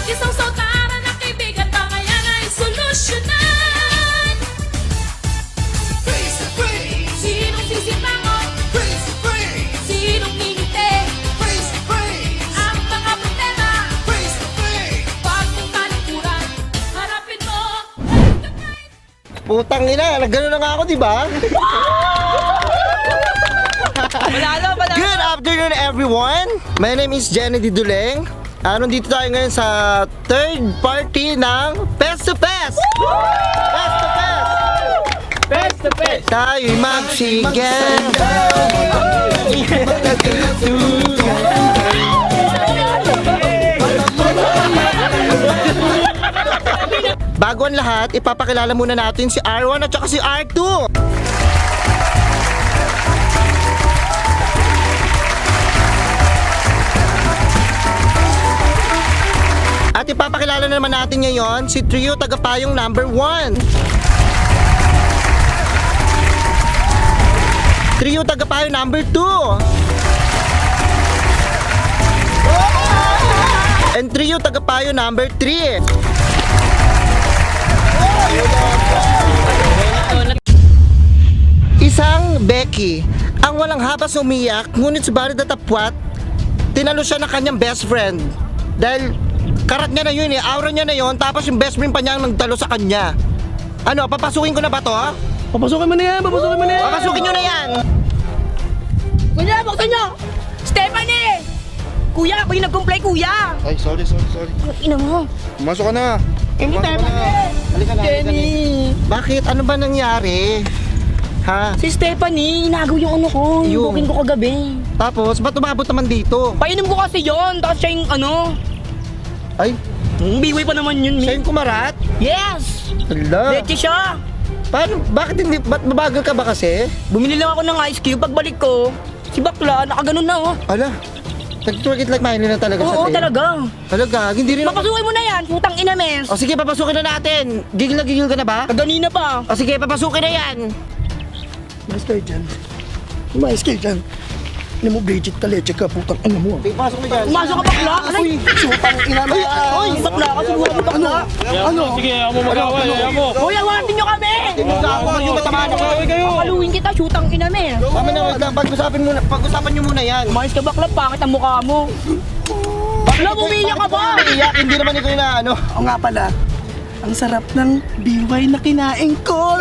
Isang sautara na kaibigan ba kaya na isolusyonan? Face to face, Sinong sisimangon? face to face, Sinong ngingiti? face to face, Ang mga problema face to face. Pag mong talikuran, harapin mo. Putang ina, nagano na nga ako, di ba? Panalo. Good afternoon, everyone! My name is Jenny Diduleng. Nandito tayo ngayon sa third party ng Fest to Fest! Fest to Fest! Face to face. Tayo'y magsigan. Bago ang lahat, ipapakilala muna natin si R1 at saka si R2. At ipapakilala na naman natin ngayon si Trio Tagapayong number 1. Trio Tagapayo number 2. And Trio Tagapayo number 3. Isang Becky, ang walang habas umiyak, ngunit subalit natapwat, tinalo siya ng kanyang best friend. Dahil karat niya na yun eh, aura niya na yun, tapos yung best friend pa niya ang nagtalo sa kanya. Ano, papasukin ko na ba to? Papasukin mo na yan. Papasukin nyo na yan! Kuya, buksan nyo. Stephanie! Kuya, ako yung nag-comply, kuya. Ay, sorry. Ina mo. Pumasok ka na. Hindi tayo Halika na, Jenny. Bakit? Ano ba nangyari? Ha? Si Stephanie, inagaw yung ano ko. Yung- Yung booking ko kagabi. Tapos, ba't umabot naman dito? Painom ko kasi yon, tapos siya yung ano. Ay, Biway pa naman yun, siya mi. yung kumarat? Yes! Hala. Leche siya. Paano? Bakit hindi? Ba't mabagal ka ba kasi? Bumili lang ako ng ice cube. Pagbalik ko, si bakla, nakaganon na oh. Ala, nag-twerk it like Miley na talaga Oo, siya. talaga. Talaga, hindi rin ako. Papasukin mo na yan, putang ina, mes. O sige, papasukin na natin. Gigil na gigil ka na ba? Kaganina pa. O sige, papasukin na yan. Umayos kayo dyan. Umayos kayo dyan. Ano mo, Bridget ka, leche ka, putang ina mo. Pasok na dyan. Umasok ka bakla. Aray, Sutang ina mo. Ay, bakla ka, siguro bakla. Ano? Sige, ako mo mag-away, mo. Hoy, awatin nyo kami! Yung matamaan ako. Pakaluin kita, shootang ina, mes. Tama na, wait lang. Pag-usapan nyo muna yan. Umayos ka bakla, pangit ang mukha mo. Bakla, umiiyak ka ba? Iyak, hindi naman ikaw na ano. O nga pala, ang sarap ng biway na kinain ko.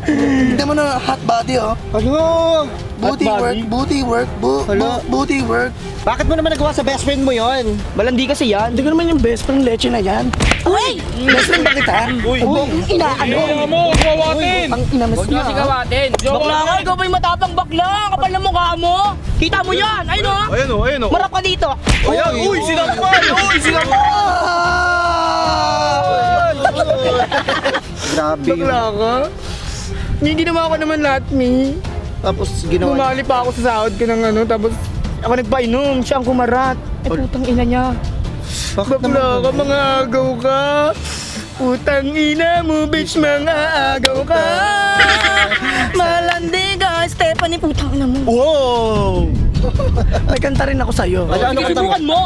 Hindi mo na hot body, oh. Ano? Booty work, Hello? booty work. Bakit mo naman nagawa sa best friend mo yon? Malandi kasi yan. Hindi ko naman yung best friend leche na yan. Uy! Best friend ba kita? Uy. Ina, ano? Ano mo, kawatin. Ang ina mas na. Sigawatin. Bakla ka, ikaw ba yung matapang bakla? Kapal na mukha mo. Kita mo yan, ayun o. Ayun o. Marap ka dito. Ayan, uy, sinakpan. Grabe yun. Bakla ka? Hindi ginawa ko naman lahat, mi. Tapos ginawa niya. Bumali pa ako sa sahod ko ng ano, tapos ako nagpainom, siya ang kumarat. Eh, putang ina niya. Bakit naman? Bakla ka, mga agaw ka. Putang ina mo, bitch, mga agaw ka. Malandi ka, Stephanie, putang ina mo. Wow! May kanta rin ako sa'yo. Ano Sige, kanta mo? subukan mo.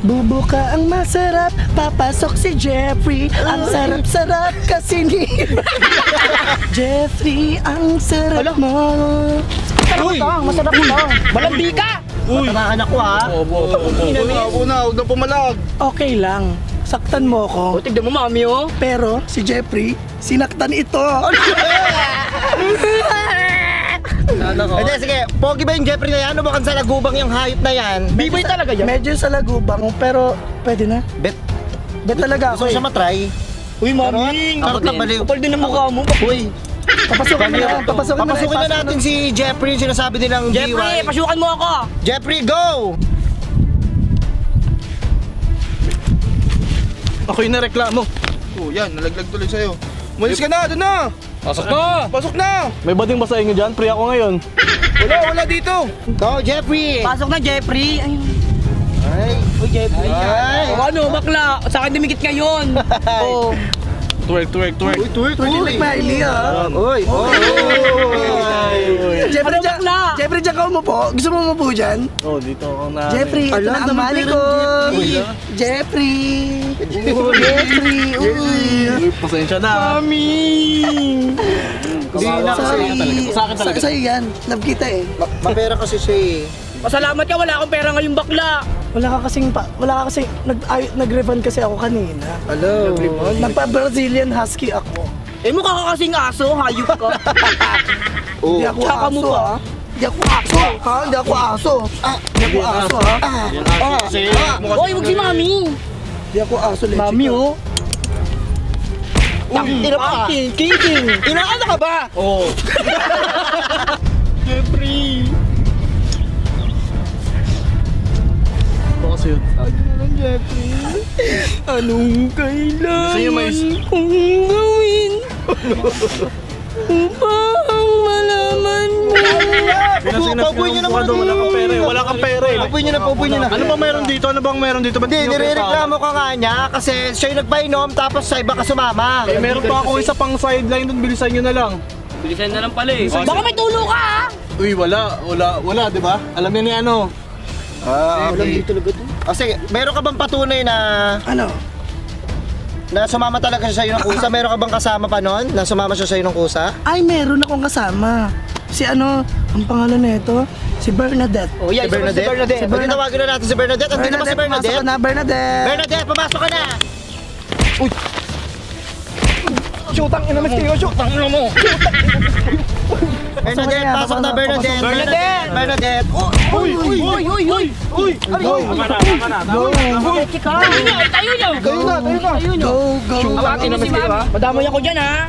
Bubuka ang masarap, papasok si Jeffrey. Ang sarap-sarap kasi ni Jeffrey, ang sarap mo. Masarap ka. Malandi ka. Tatamaan ako ha. Huwag na pumalag. Okay lang, saktan mo O, ako. tignan mo, mami, oh. Pero si Jeffrey, sinaktan ito. Hindi, sige. Pogi ba yung Jeffrey na yan? Ano ba kan sa lagubang yung hayop na yan? Bibay talaga yan. Medyo sa lagubang, pero pwede na. Bet. Bet talaga Gusto ako ko siya eh. matry. Uy, mami. Takot na baliw. Kapal din ang mukha mo. Uy, Papasukin mo na. papasukin na natin si Jeffrey yung sinasabi nilang Jeffrey, DY. pasukan mo ako. Jeffrey, go! Ako yung nareklamo. Oh, yan, nalaglag tuloy sa'yo. Umalis ka na, doon na! Pasok na. Pasok na! May bading ba sa inyo dyan? Free ako ngayon. Wala dito! Go, Jeffrey! Pasok na, Jeffrey. Ayun. Ay, uy, Jeffrey. Ay. O ano, bakla? Sa akin dumikit ngayon. Oh. Twerk. Like Miley ah. Uy! Jeffrey, dyan ka umupo. Gusto mo umupo dyan? Oh, dito ako na. Jeffrey, ito na ang mali ko. Jeffrey. Uy, pasensya na. Sa akin talaga. Sa'yo yan. Love kita eh. Mapera kasi siya eh. Pasalamat ka, wala akong pera ngayong bakla. Wala ka kasing nag-refund kasi ako kanina. Hello. Nagpa-Brazilian Husky ako. Eh mukha ka kasing aso, hayop ka. Hindi ako Tsaka aso mo pa. ah. Hindi ako aso. Ha? Hindi ako aso. Hindi ako aso ha. Hoy, wag si Mami. Hindi ako aso. Leche Mami ka. oh. Ina pa! King. Inaano ka ba? Oo. Jeffrey. Ito kasi yun. Anong kailangan Sa'yo, Mais. kong gawin upang malaman mo? Paupuin niyo naman Wala kang pera eh. Wala kang pera eh. Paupuin niyo na. Ano bang meron dito? Ba't Hindi, nirereklamo ka nga niya kasi siya yung nagpainom tapos sa iba ka sumama. Eh, meron pa ako isa pang sideline doon. Bilisan nyo na lang. Bilisan na lang pala eh. Baka may tulo ka ha? Uy, wala, di ba? Alam niya ni ano. Alam dito talaga to. Sige, meron ka bang patunay na Ano? sumama talaga siya sa'yo ng kusa? Meron ka bang kasama pa noon na sumama siya sa'yo ng kusa? Ay, meron akong kasama. Si ano, ang pangalan nito? Si Bernadette. Oh, yeah, Si Bernadette? Pwede tawagan na natin si Bernadette. Andito ba si pumasok ka Bernadette? na, Bernadette. Bernadette, pumasok ka na! Shootang ina mas kayo, shootang ina mo. Bernadette, pasok na Bernadette! Bernadette! Bernadette! Uy! Tayo niyo! Go, go. Awatin mo si Mami. Madamay ako dyan ha.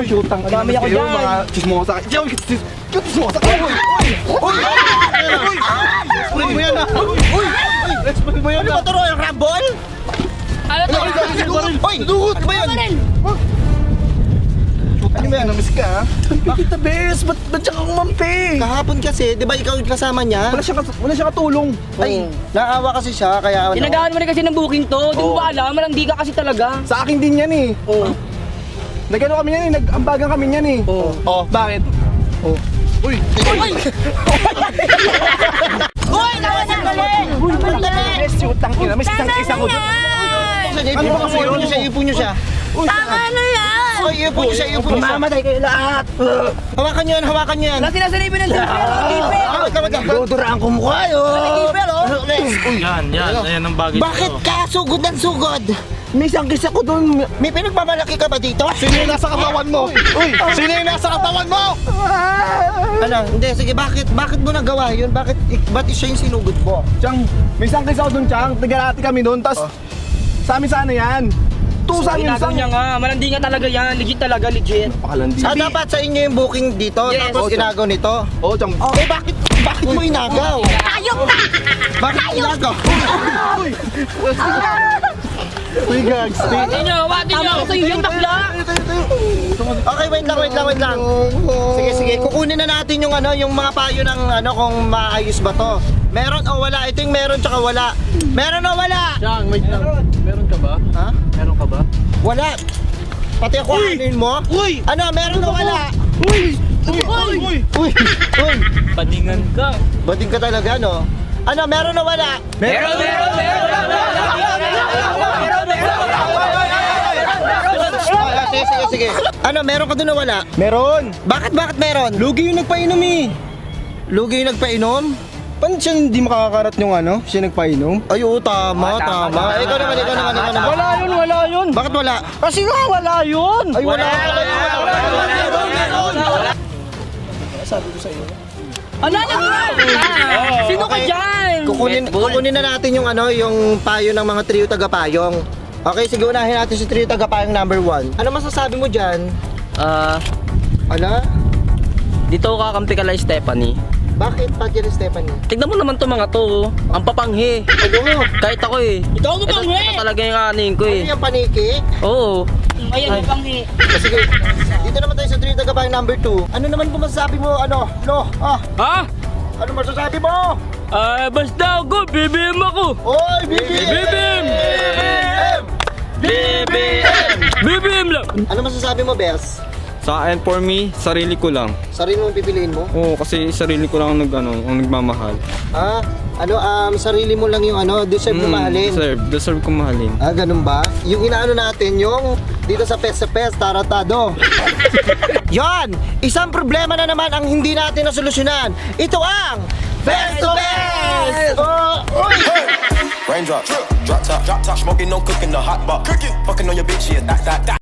Shootang ina. Madamay ako dyan. Chismosa ka. Chismosa ka. Explain mo yan ah! Explain mo yan ah! Ano ba ito, Royal Rumble? Ano to? Hoy! Ano ba yan? Ano ba yan? Namiss ka ha? Kita bes, ba't siya kang mampi? Kahapon kasi, di ba ikaw yung kasama niya? Wala siya katulong. Ay, naawa kasi siya, kaya ano. Tinagaan mo rin kasi ng booking to. Di mo ba alam? Malandi ka kasi talaga. Sa akin din yan eh. Oh. Nagano kami yan eh. Nag-ambagan kami yan eh. Oh. Bakit? Uy! Uy, nawasan ka rin! Bes, shootang ina. May isang isa ko doon. Ano ba kasi ipo niyo siya? Tama na yan! Ay, ipo niyo siya, ipo niyo siya. Mamamatay kayo lahat. Hawakan niyo yan, hawakan niyo yan. Nasa sinipin ng gipe. Wag ka. Duduraan ko mukha yun. Gipe oh. Yan ang bagay. Bakit ka sugod ng sugod? May isang kiss ako doon. May pinagmamalaki ka ba dito? Sino yung nasa katawan mo? Uy! Sino yung nasa katawan mo? Ano? Hindi, sige, bakit mo nagawa yun? Ba't siya yung sinugod mo? Chang, may isang kiss ako doon, Chang. Tagalati kami doon. Tapos, sa amin sana yan. Tusan yung Ginagaw isang. niya nga. Malandi nga talaga yan. Legit talaga, legit. Pakalandi. Dapat sa inyo yung booking dito, Yes. tapos inagaw nito. Oo, Chang. Eh, bakit mo inagaw? Ayok na! Bakit inagaw? Uy, gags. Watin niyo. Tama ko sa'yo yung takla. Okay, wait lang. Sige, kukunin na natin yung yung mga payo ng kung maayos ba to. Meron o wala? Ito yung meron tsaka wala. Meron o wala? Chang, wait lang. Meron ka ba? Ha? Meron ka ba? Wala. Pati ako anin mo? Uy! Ano, meron o wala? Uy! Uy! Padingan ka. Bading ka talaga, no? Ano, meron o wala? Meron. Sige. Ano, meron ka doon o wala? Meron. Bakit meron? Lugi yung nagpainom eh. Lugi yung nagpainom? Paano siya hindi makakakarat yung siya nagpainom? Ay, oo, tama. Ikaw naman. Wala yun. Bakit wala? Kasi nga, wala yun. Ay, wala. Ano na nga? Sino ka dyan? Kukunin na natin yung yung payo ng mga trio tagapayong. Okay, sige, unahin natin si trio tagapayong number 1. Ano masasabi mo dyan? Ala? Dito ako kakampi ka lang, Stephanie. Bakit pati ni Stephanie? Tignan mo naman to mga to. Ang papanghi. Ano? Kahit ako eh. Ikaw ang papanghi! Ito talaga yung aning ko eh. Ano yung paniki? Oo. Ayan, papanghi. Sige, dito naman tayo sa trio tagapayong number 2. Ano naman kung masasabi mo, Ha? Ano masasabi mo? Basta ako, BBM ako. Oy, BBM! BBM! BBM! BBM lang! Ano masasabi mo, Bes? Sa akin, for me, sarili ko lang. Sarili mong pipiliin mo? Oo, kasi sarili ko lang ang nagmamahal. Ah, sarili mo lang yung deserve mo mahalin. Deserve ko mahalin. Ah, ganun ba? Yung inaano natin, yung dito sa pes, taratado. Yon! Isang problema na naman ang hindi natin nasolusyonan. Ito ang Best to Best! Raindrop, drop top, smoking, no cooking, the hot pot. Fucking on your bitch, yeah, that.